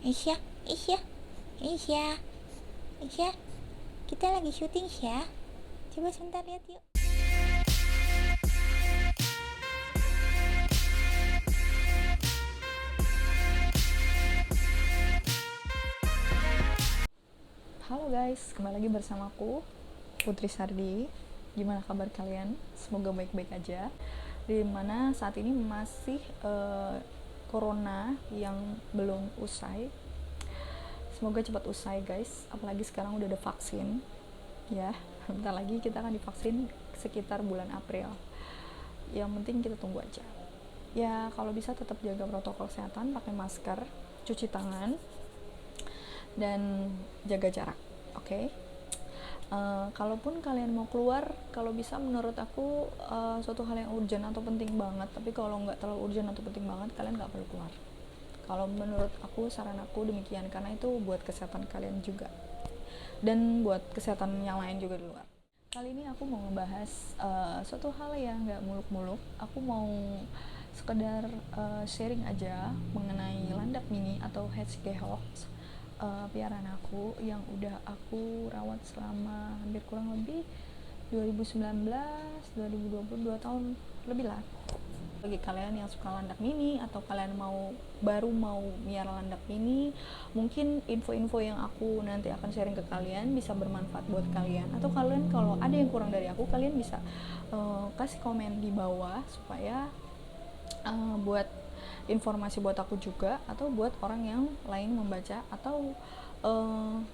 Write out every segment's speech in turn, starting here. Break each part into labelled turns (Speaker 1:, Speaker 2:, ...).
Speaker 1: Isya, Isya, Isya, Isya, kita lagi syuting ya. Coba sebentar lihat yuk.
Speaker 2: Halo guys, kembali lagi bersamaku Putri Sardi. Gimana kabar kalian? Semoga baik-baik aja. Dimana saat ini masih corona yang belum usai. Semoga cepat usai guys. Apalagi sekarang udah ada vaksin. Ya, bentar lagi kita akan divaksin sekitar bulan April. Yang penting kita tunggu aja. Ya, kalau bisa tetap jaga protokol kesehatan, pakai masker, cuci tangan, dan jaga jarak. Oke. Kalaupun kalian mau keluar, kalau bisa menurut aku suatu hal yang urgent atau penting banget, tapi kalau nggak terlalu urgent atau penting banget, kalian nggak perlu keluar. Kalau menurut aku, saran aku demikian, karena itu buat kesehatan kalian juga dan buat kesehatan yang lain juga di luar. Kali ini aku mau ngebahas suatu hal yang nggak muluk-muluk. Aku mau sekedar sharing aja mengenai landak mini atau hedgehog, piaraan aku yang udah aku rawat selama hampir kurang lebih 2019 2020, 2 tahun lebih lah. Bagi kalian yang suka landak mini atau kalian baru mau miara landak mini, mungkin info-info yang aku nanti akan sharing ke kalian bisa bermanfaat buat kalian. Atau kalian kalau ada yang kurang dari aku, kalian bisa kasih komen di bawah supaya buat informasi buat aku juga, atau buat orang yang lain membaca atau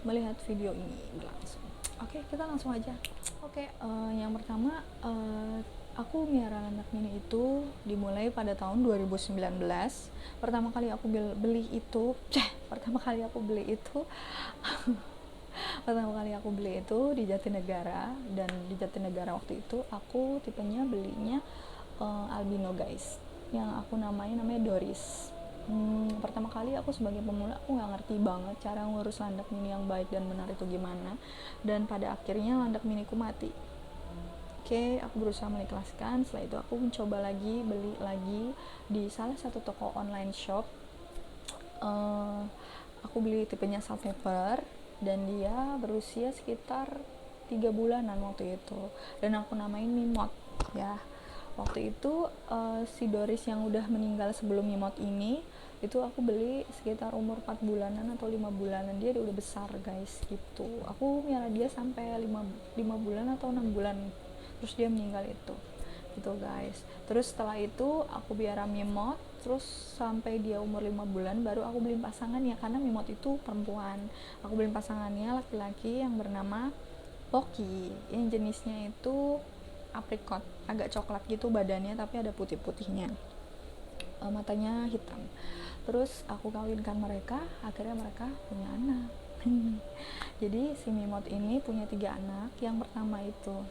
Speaker 2: melihat video ini berlangsung. Oke, kita langsung aja. Oke, yang pertama, aku miara landak mini itu dimulai pada tahun 2019. Pertama kali aku beli itu pertama kali aku beli itu di Jatinegara. Dan di Jatinegara waktu itu aku tipenya belinya albino guys, yang aku namanya Doris. Pertama kali aku sebagai pemula, aku nggak ngerti banget cara ngurus landak mini yang baik dan benar itu gimana, dan pada akhirnya landak miniku mati. Oke, aku berusaha mengikhlaskan. Setelah itu aku mencoba lagi, beli lagi di salah satu toko online shop. Aku beli tipenya Sandpaper dan dia berusia sekitar 3 bulanan waktu itu, dan aku namain Mimot ya. Waktu itu si Doris yang udah meninggal sebelum Mimot ini, itu aku beli sekitar umur 4 bulanan atau 5 bulanan. Dia udah besar guys gitu. Aku miara dia sampai 5 bulan atau 6 bulan, terus dia meninggal itu gitu guys. Terus setelah itu aku biara Mimot terus sampai dia umur 5 bulan, baru aku beli pasangannya, karena Mimot itu perempuan. Aku beli pasangannya laki-laki yang bernama Poki, yang jenisnya itu apricot, agak coklat gitu badannya tapi ada putih-putihnya, matanya hitam. Terus aku kawinkan mereka, akhirnya mereka punya anak. Jadi si Mimot ini punya 3 anak. Yang pertama itu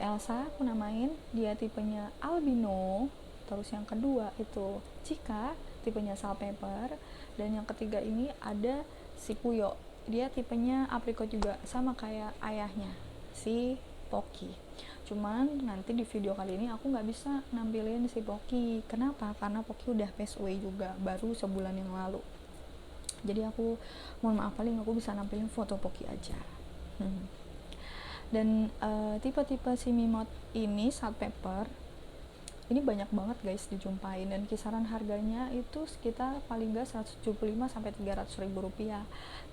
Speaker 2: Elsa, aku namain, dia tipenya albino. Terus yang kedua itu Cika, tipenya Sandpaper. Dan yang ketiga ini ada si Puyo, dia tipenya apricot juga, sama kayak ayahnya si Poki. Cuman nanti di video kali ini aku nggak bisa nampilin si Poki. Kenapa? Karena Poki udah pass away juga baru sebulan yang lalu. Jadi aku mohon maaf, paling aku bisa nampilin foto Poki aja. Dan tipe-tipe si Mimot ini Sandpaper ini banyak banget guys dijumpain, dan kisaran harganya itu sekitar paling gak 175 sampai 300 ribu rupiah.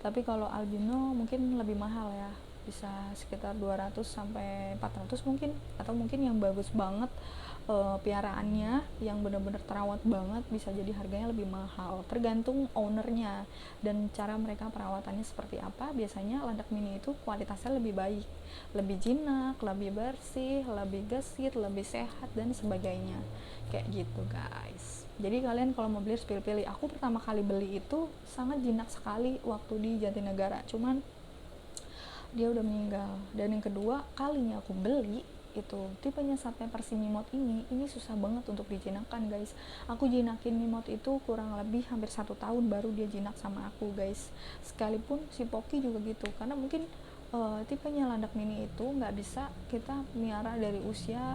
Speaker 2: Tapi kalau albino mungkin lebih mahal ya, bisa sekitar 200 sampai 400 mungkin, atau mungkin yang bagus banget piaraannya yang benar-benar terawat banget bisa jadi harganya lebih mahal, tergantung ownernya dan cara mereka perawatannya seperti apa. Biasanya landak mini itu kualitasnya lebih baik, lebih jinak, lebih bersih, lebih gesit, lebih sehat dan sebagainya, kayak gitu guys. Jadi kalian kalau mau beli harus pilih-pilih. Aku pertama kali beli itu sangat jinak sekali waktu di Jatinegara, cuman dia udah meninggal. Dan yang kedua kalinya aku beli itu tipenya Sandpaper si Mimot ini susah banget untuk dijinakkan guys. Aku jinakin Mimot itu kurang lebih hampir 1 tahun baru dia jinak sama aku guys. Sekalipun si Poki juga gitu, karena mungkin tipenya landak mini itu nggak bisa kita miara dari usia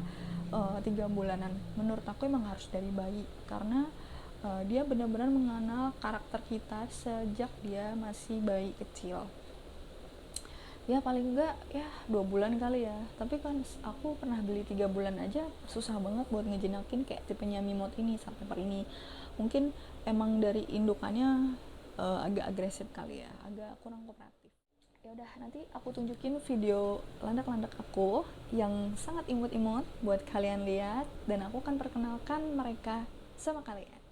Speaker 2: 3 bulanan. Menurut aku emang harus dari bayi, karena dia benar-benar mengenal karakter kita sejak dia masih bayi kecil. Ya paling enggak ya 2 bulan kali ya, tapi kan aku pernah beli 3 bulan aja susah banget buat ngejinakin kayak tipenya Mimot ini, Sapepper ini. Mungkin emang dari indukannya agak agresif kali ya, agak kurang kooperatif. Ya udah, nanti aku tunjukin video landak-landak aku yang sangat imut-imut buat kalian lihat, dan aku akan perkenalkan mereka sama kalian.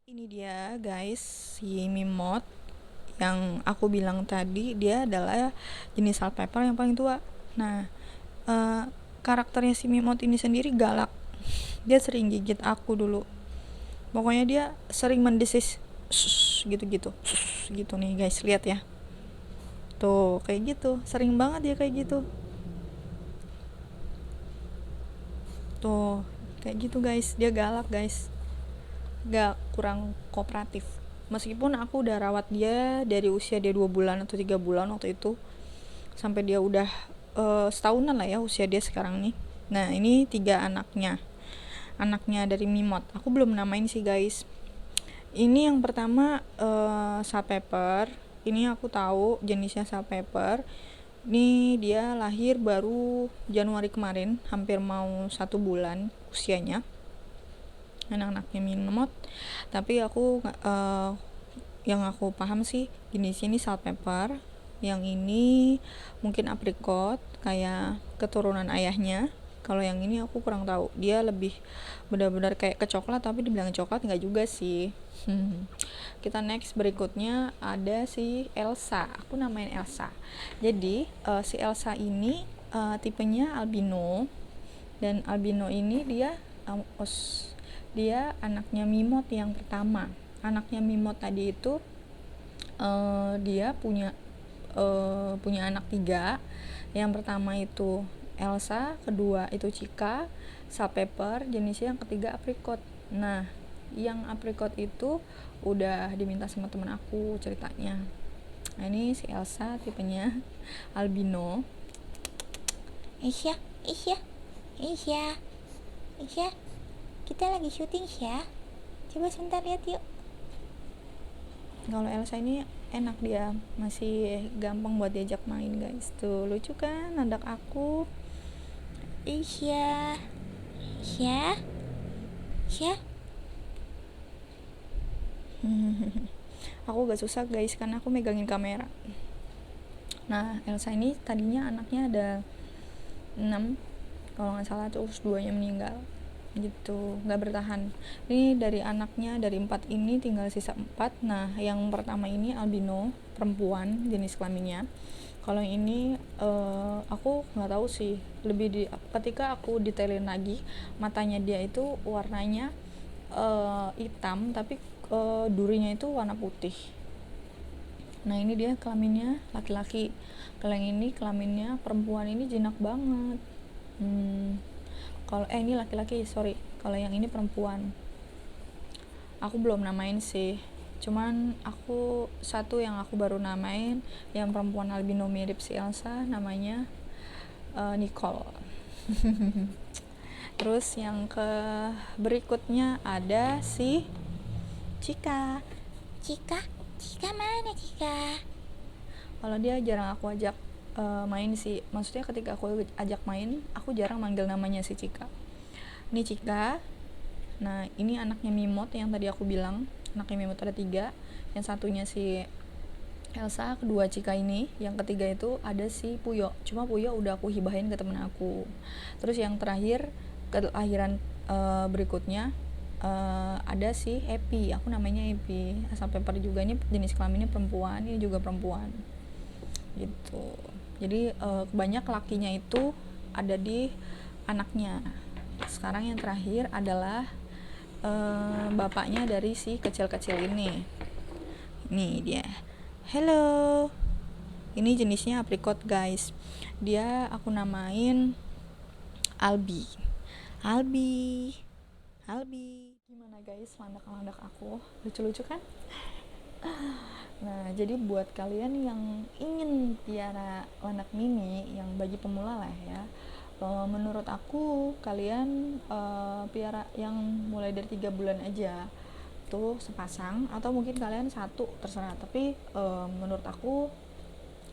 Speaker 2: Ini dia guys, si Mimot yang aku bilang tadi, dia adalah jenis Sapepper yang paling tua. Nah, karakternya si Mimot ini sendiri galak. Dia sering gigit aku dulu. Pokoknya dia sering mendesis gitu-gitu. Gitu nih guys, lihat ya. Tuh, kayak gitu. Sering banget dia kayak gitu. Tuh, kayak gitu guys. Dia galak guys. Gak kurang kooperatif. Meskipun aku udah rawat dia dari usia dia 2 bulan atau 3 bulan waktu itu, sampai dia udah setahunan lah ya usia dia sekarang nih. Nah, ini 3 anaknya dari Mimot. Aku belum namain sih guys. Ini yang pertama Sapepper. Ini aku tahu jenisnya Sapepper. Ini dia lahir baru Januari kemarin, hampir mau 1 bulan usianya, anak-anaknya Mimot. Tapi aku yang aku paham sih jenis ini Sapepper, yang ini mungkin apricot kayak keturunan ayahnya. Kalau yang ini aku kurang tahu, dia lebih benar-benar kayak ke coklat, tapi dibilang coklat nggak juga sih. Kita next, berikutnya ada si Elsa. Aku namain Elsa. Jadi si Elsa ini tipenya albino, dan albino ini dia dia anaknya Mimot yang pertama. Anaknya Mimot tadi itu dia punya anak 3. Yang pertama itu Elsa, kedua itu Chica, Sapepper, jenisnya yang ketiga apricot. Nah, yang apricot itu udah diminta sama temen aku ceritanya. Nah, ini si Elsa tipenya albino.
Speaker 1: Isya, kita lagi syuting ya. Coba sebentar lihat yuk.
Speaker 2: Kalau Elsa ini enak, dia masih gampang buat diajak main guys. Tuh lucu kan anak aku.
Speaker 1: Isya.
Speaker 2: Aku gak susah guys karena aku megangin kamera. Nah, Elsa ini tadinya anaknya ada 6 kalau nggak salah, terus 2-nya meninggal gitu, nggak bertahan. Ini dari anaknya, dari 4 ini tinggal sisa 4. Nah, yang pertama ini albino, perempuan, jenis kelaminnya. Kalau yang ini aku nggak tahu sih, ketika aku detailin lagi, matanya dia itu warnanya hitam, tapi durinya itu warna putih. Nah, ini dia kelaminnya laki-laki. Kalau yang ini kelaminnya perempuan, ini jinak banget. Kalau ini laki-laki, sorry. Kalau yang ini perempuan. Aku belum namain sih. Cuman satu yang aku baru namain, yang perempuan albino mirip si Elsa, namanya Nicole. Terus yang berikutnya ada si Chica.
Speaker 1: Cika mana Cika?
Speaker 2: Kalau dia jarang aku ajak main sih. Maksudnya ketika aku ajak main, aku jarang manggil namanya si Chica. Ini Chica. Nah, ini anaknya Mimot yang tadi aku bilang. Anaknya Mimot ada 3. Yang satunya si Elsa, kedua Chica ini. Yang ketiga itu ada si Puyo. Cuma Puyo udah aku hibahin ke temen aku. Terus yang terakhir, kelahiran berikutnya ada si Epi. Aku namanya Epi. Sapepper juga, ini jenis kelaminnya perempuan, ini juga perempuan gitu. Jadi banyak lakinya itu ada di anaknya. Sekarang yang terakhir adalah bapaknya dari si kecil-kecil ini. Ini dia. Hello. Ini jenisnya apricot guys. Dia aku namain Albi. Gimana guys landak-landak aku? Lucu-lucu kan? Nah, jadi buat kalian yang ingin piara landak mini yang bagi pemula lah ya, menurut aku kalian piara yang mulai dari 3 bulan aja. itu sepasang, atau mungkin kalian satu, terserah. Tapi menurut aku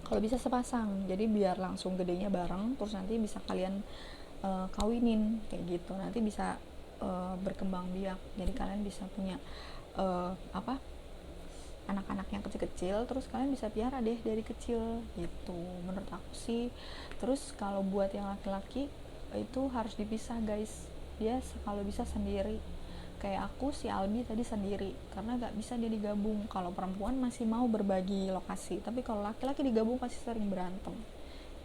Speaker 2: kalau bisa sepasang, jadi biar langsung gedenya bareng, terus nanti bisa kalian kawinin kayak gitu, nanti bisa berkembang biak, jadi kalian bisa punya anak-anak yang kecil-kecil, terus kalian bisa piara deh dari kecil gitu, menurut aku sih. Terus kalau buat yang laki-laki itu harus dipisah guys, dia kalau bisa sendiri, kayak aku si Albi tadi sendiri, karena gak bisa dia digabung. Kalau perempuan masih mau berbagi lokasi, tapi kalau laki-laki digabung pasti sering berantem,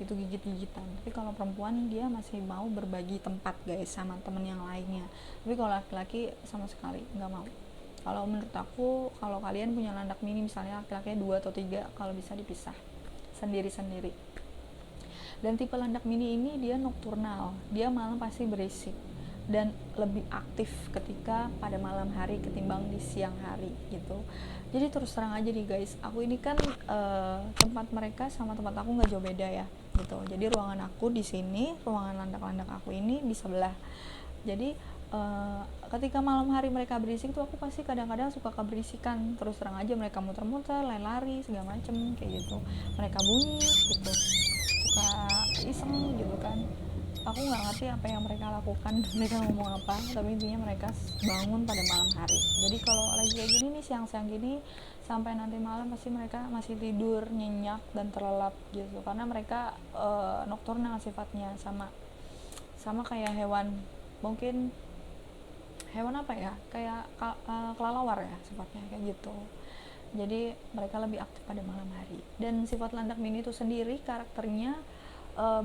Speaker 2: itu gigit-gigitan. Tapi kalau perempuan dia masih mau berbagi tempat guys sama temen yang lainnya, tapi kalau laki-laki sama sekali nggak mau. Kalau menurut aku, kalau kalian punya landak mini misalnya laki-lakinya 2 atau 3, kalau bisa dipisah sendiri-sendiri. Dan tipe landak mini ini dia nokturnal, dia malam pasti berisik dan lebih aktif ketika pada malam hari ketimbang di siang hari gitu. Jadi terus terang aja nih guys, aku ini kan tempat mereka sama tempat aku nggak jauh beda ya gitu. Jadi ruangan aku di sini, ruangan landak-landak aku ini di sebelah. Jadi ketika malam hari mereka berisik tuh aku pasti kadang-kadang suka keberisikan. Terus terang aja mereka muter-muter, lari-lari segala macem kayak gitu. Mereka bunyi gitu, suka iseng gitu kan. Aku nggak ngerti apa yang mereka lakukan, mereka ngomong apa, tapi intinya mereka bangun pada malam hari. Jadi kalau lagi kayak gini nih, siang-siang gini sampai nanti malam pasti mereka masih tidur nyenyak dan terlelap gitu, karena mereka nokturnal sifatnya, sama kayak hewan, mungkin hewan apa ya, kayak kelelawar ya sifatnya kayak gitu. Jadi mereka lebih aktif pada malam hari. Dan sifat landak mini itu sendiri karakternya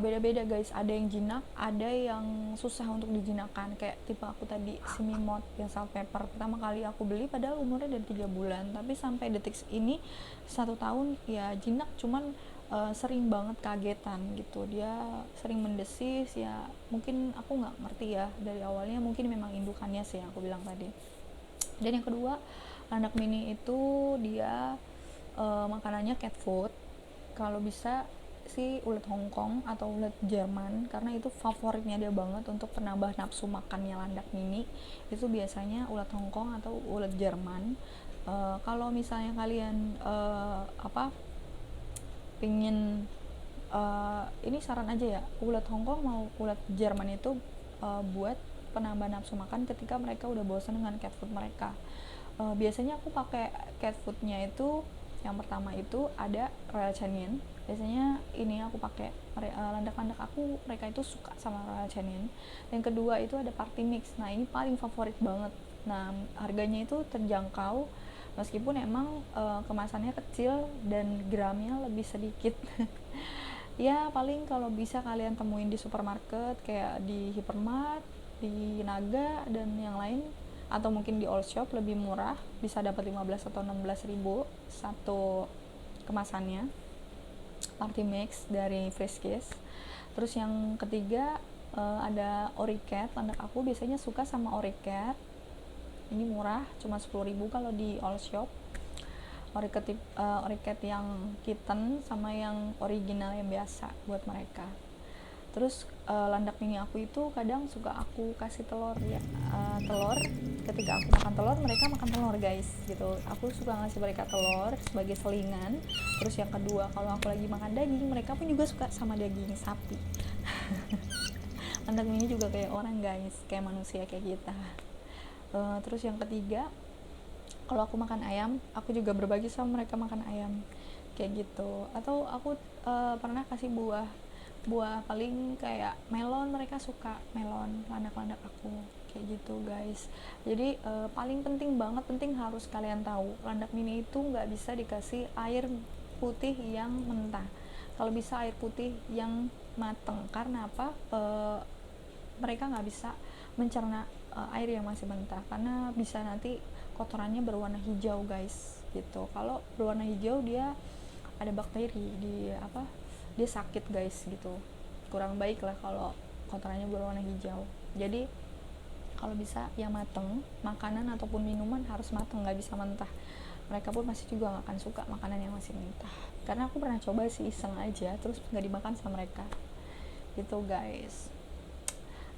Speaker 2: beda-beda guys, ada yang jinak, ada yang susah untuk dijinakkan, kayak tipe aku tadi si Mimot yang Saltpepper. Pertama kali aku beli padahal umurnya dari 3 bulan, tapi sampai detik ini 1 tahun ya jinak, cuman sering banget kagetan gitu, dia sering mendesis ya, mungkin aku nggak ngerti ya dari awalnya, mungkin memang indukannya sih yang aku bilang tadi. Dan yang kedua, landak mini itu dia makanannya cat food, kalau bisa si ulet Hongkong atau ulet Jerman, karena itu favoritnya dia banget untuk penambah nafsu makannya landak mini. Itu biasanya ulet Hongkong atau ulet Jerman. Kalau misalnya kalian pingin ini saran aja ya, ulet Hongkong mau ulet Jerman itu buat penambah nafsu makan ketika mereka udah bosan dengan cat food mereka. Biasanya aku pakai cat foodnya itu, yang pertama itu ada Royal Canin. Biasanya ini aku pakai landak-landak aku, mereka itu suka sama Royal Canin. Yang kedua itu ada Party Mix. Nah ini paling favorit banget. Nah harganya itu terjangkau, meskipun emang kemasannya kecil dan gramnya lebih sedikit. Ya paling kalau bisa kalian temuin di supermarket kayak di Hypermart, di Naga dan yang lain, atau mungkin di All Shop lebih murah, bisa dapat 15 atau 16 ribu satu kemasannya. Party Mix dari Friskies. Terus yang ketiga ada Oricat. Landak aku biasanya suka sama Oricat, ini murah, cuma 10 ribu kalau di All Shop. Oricat yang kitten sama yang original yang biasa buat mereka. Terus landak mini aku itu kadang suka aku kasih telur ya, telur. Ketika aku makan telur, mereka makan telur guys gitu. Aku suka ngasih mereka telur sebagai selingan. Terus yang kedua, kalau aku lagi makan daging, mereka pun juga suka sama daging sapi. Landak mini juga kayak orang guys, kayak manusia kayak kita. Terus yang ketiga, kalau aku makan ayam, aku juga berbagi sama mereka makan ayam kayak gitu. Atau aku pernah kasih buah paling kayak melon, mereka suka melon landak-landak aku kayak gitu guys. Jadi paling penting harus kalian tahu, landak mini itu nggak bisa dikasih air putih yang mentah, kalau bisa air putih yang mateng. Karena apa? Mereka nggak bisa mencerna air yang masih mentah, karena bisa nanti kotorannya berwarna hijau guys gitu. Kalau berwarna hijau dia ada bakteri dia sakit guys gitu, kurang baik lah kalau kotorannya berwarna hijau. Jadi kalau bisa yang mateng, makanan ataupun minuman harus mateng, nggak bisa mentah. Mereka pun pasti juga nggak akan suka makanan yang masih mentah, karena aku pernah coba sih iseng aja terus nggak dimakan sama mereka gitu guys.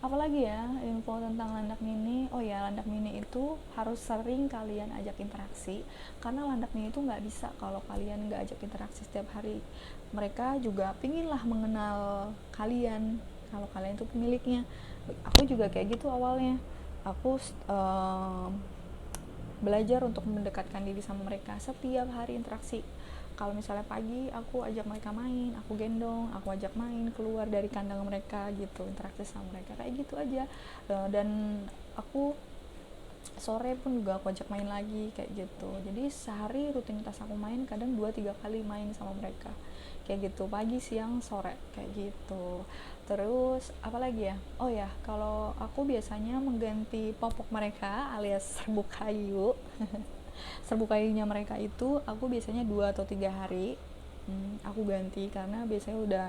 Speaker 2: Apalagi ya info tentang landak mini. Oh ya, landak mini itu harus sering kalian ajak interaksi, karena landak mini itu nggak bisa kalau kalian nggak ajak interaksi setiap hari. Mereka juga pinginlah mengenal kalian kalau kalian itu pemiliknya. Aku juga kayak gitu awalnya. Aku belajar untuk mendekatkan diri sama mereka setiap hari interaksi. Kalau misalnya pagi aku ajak mereka main, aku gendong, aku ajak main keluar dari kandang mereka gitu, interaksi sama mereka kayak gitu aja. Dan aku sore pun juga aku ajak main lagi kayak gitu. Jadi sehari rutinitas aku main kadang 2-3 kali main sama mereka kayak gitu, pagi siang sore kayak gitu. Terus apalagi ya, oh ya, kalau aku biasanya mengganti popok mereka alias serbuk kayu. Serbuk kayunya mereka itu aku biasanya 2 atau 3 hari aku ganti, karena biasanya udah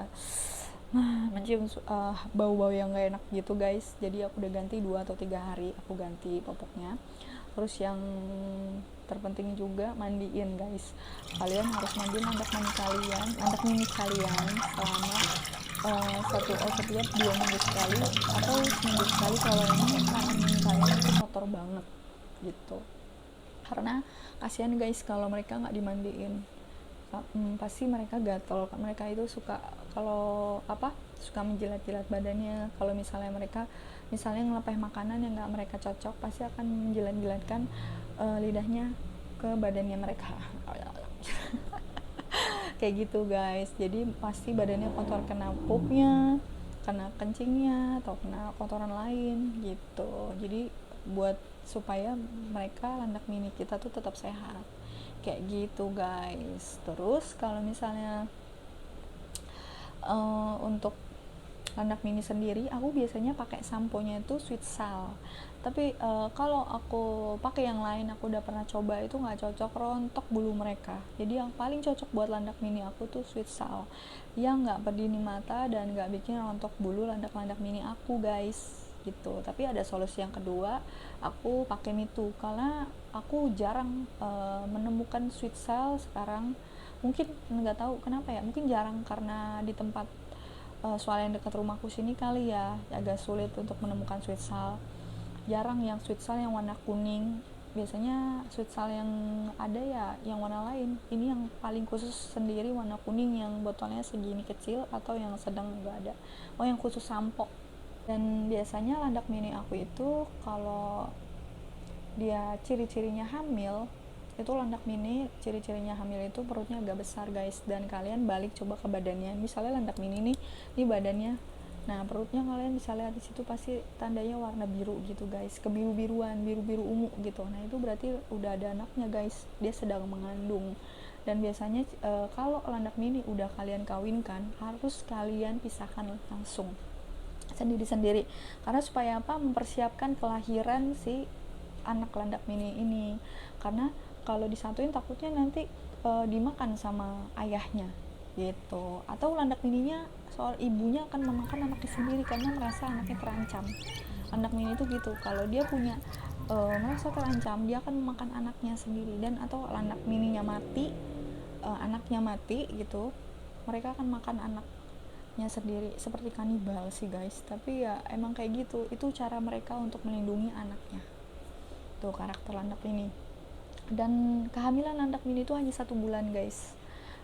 Speaker 2: mencium bau-bau yang gak enak gitu guys. Jadi aku udah ganti 2 atau 3 hari aku ganti popoknya. Terus yang terpenting juga mandiin guys. Kalian harus mandiin landak mini kalian selama setiap 2 minggu sekali atau seminggu sekali kalau memang landak mini kalian itu kotor banget gitu. Karena kasihan guys kalau mereka nggak dimandiin. Pasti mereka gatel. Mereka itu suka, kalau suka menjilat-jilat badannya. Kalau misalnya mereka ngelepeh makanan yang nggak mereka cocok, pasti akan menjilat-jilatkan lidahnya ke badannya mereka. Kayak gitu guys. Jadi pasti badannya kotor, kena pupnya, kena kencingnya, atau kena kotoran lain gitu. Jadi buat supaya mereka landak mini kita tuh tetap sehat kayak gitu guys. Terus kalau misalnya untuk landak mini sendiri, aku biasanya pakai samponya itu Sweet Sal. Tapi kalau aku pakai yang lain, aku udah pernah coba, itu nggak cocok, rontok bulu mereka. Jadi yang paling cocok buat landak mini aku tuh Sweet Sal, yang nggak berdini mata dan nggak bikin rontok bulu landak-landak mini aku guys gitu. Tapi ada solusi yang kedua, aku pakai Mitu, karena aku jarang menemukan Sweet Sal sekarang. Mungkin nggak tahu kenapa ya, mungkin jarang karena di tempat soal yang dekat rumahku sini kali ya, agak sulit untuk menemukan sweet sal. Jarang yang sweet sal yang warna kuning. Biasanya sweet sal yang ada ya yang warna lain. Ini yang paling khusus sendiri warna kuning, yang botolnya segini kecil, atau yang sedang nggak ada. Oh, yang khusus sampo. Dan biasanya landak mini aku itu kalau dia ciri-cirinya hamil, itu landak mini ciri-cirinya hamil itu perutnya agak besar guys. Dan kalian balik coba ke badannya, misalnya landak mini nih, ini badannya, nah perutnya kalian bisa lihat di situ, pasti tandanya warna biru gitu guys, kebiru-biruan, biru-biru ungu gitu. Nah itu berarti udah ada anaknya guys, dia sedang mengandung. Dan biasanya kalau landak mini udah kalian kawinkan, harus kalian pisahkan langsung sendiri-sendiri, karena supaya mempersiapkan kelahiran si anak landak mini ini. Karena kalau disatuin takutnya nanti dimakan sama ayahnya gitu, atau landak mininya soal ibunya akan memakan anaknya sendiri karena merasa anaknya terancam. Landak mini itu gitu, kalau dia punya merasa terancam, dia akan memakan anaknya sendiri. Dan atau landak mininya mati, anaknya mati gitu, mereka akan makan anaknya sendiri, seperti kanibal sih guys. Tapi ya emang kayak gitu, itu cara mereka untuk melindungi anaknya. Tuh karakter landak mini. Dan kehamilan landak mini itu hanya 1 bulan guys.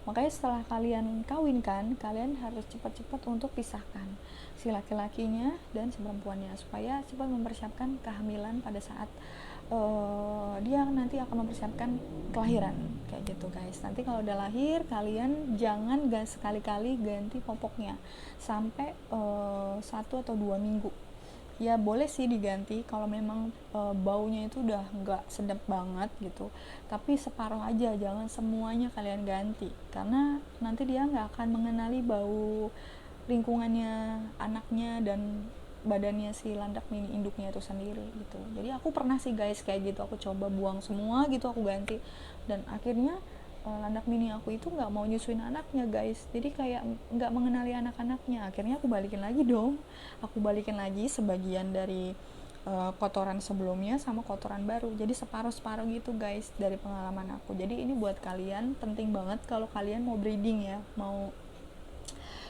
Speaker 2: Makanya setelah kalian kawinkan, kalian harus cepat-cepat untuk pisahkan si laki-lakinya dan si perempuannya, supaya cepat mempersiapkan kehamilan pada saat dia nanti akan mempersiapkan kelahiran kayak gitu guys. Nanti kalau udah lahir, kalian jangan sekali-kali ganti popoknya sampai 1 atau 2 minggu. Ya boleh sih diganti kalau memang baunya itu udah nggak sedap banget gitu, tapi separuh aja, jangan semuanya kalian ganti, karena nanti dia nggak akan mengenali bau lingkungannya anaknya dan badannya si landak mini induknya itu sendiri gitu. Jadi aku pernah sih guys kayak gitu, aku coba buang semua gitu, aku ganti, dan akhirnya landak mini aku itu nggak mau nyusuin anaknya guys. Jadi kayak nggak mengenali anak-anaknya. Akhirnya aku balikin lagi dong, aku balikin lagi sebagian dari kotoran sebelumnya sama kotoran baru, jadi separuh-separuh gitu guys dari pengalaman aku. Jadi ini buat kalian penting banget kalau kalian mau breeding ya, mau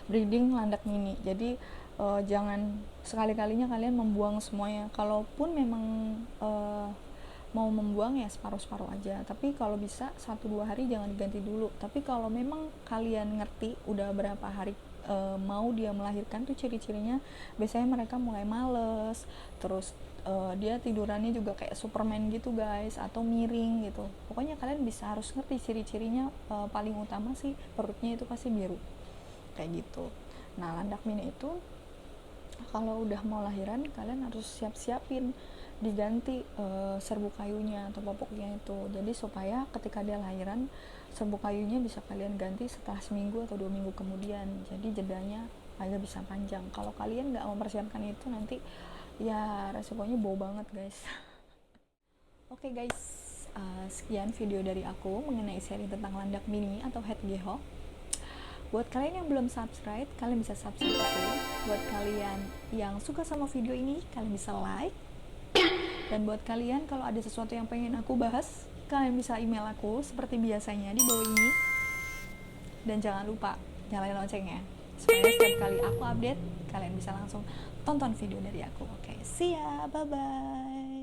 Speaker 2: breeding landak mini. Jadi jangan sekali-kalinya kalian membuang semuanya. Kalaupun memang mau membuang ya separuh-separuh aja, tapi kalau bisa 1-2 hari jangan diganti dulu. Tapi kalau memang kalian ngerti udah berapa hari mau dia melahirkan tuh ciri-cirinya, biasanya mereka mulai males, terus dia tidurannya juga kayak Superman gitu guys, atau miring gitu. Pokoknya kalian bisa harus ngerti ciri-cirinya. Paling utama sih perutnya itu pasti biru kayak gitu. Nah, landak mini itu kalau udah mau lahiran kalian harus siap-siapin diganti serbuk kayunya atau popoknya itu. Jadi supaya ketika dia lahiran serbuk kayunya bisa kalian ganti setelah seminggu atau 2 minggu kemudian. Jadi jedanya agak bisa panjang. Kalau kalian nggak mempersiapkan itu nanti ya resikonya bau banget guys. Oke guys, sekian video dari aku mengenai sharing tentang landak mini atau head gehok. Buat kalian yang belum subscribe, kalian bisa subscribe aku. Buat kalian yang suka sama video ini, kalian bisa like. Dan buat kalian kalau ada sesuatu yang pengen aku bahas, kalian bisa email aku seperti biasanya di bawah ini. Dan jangan lupa nyalain loncengnya supaya setiap kali aku update, kalian bisa langsung tonton video dari aku. Oke, see ya, bye bye.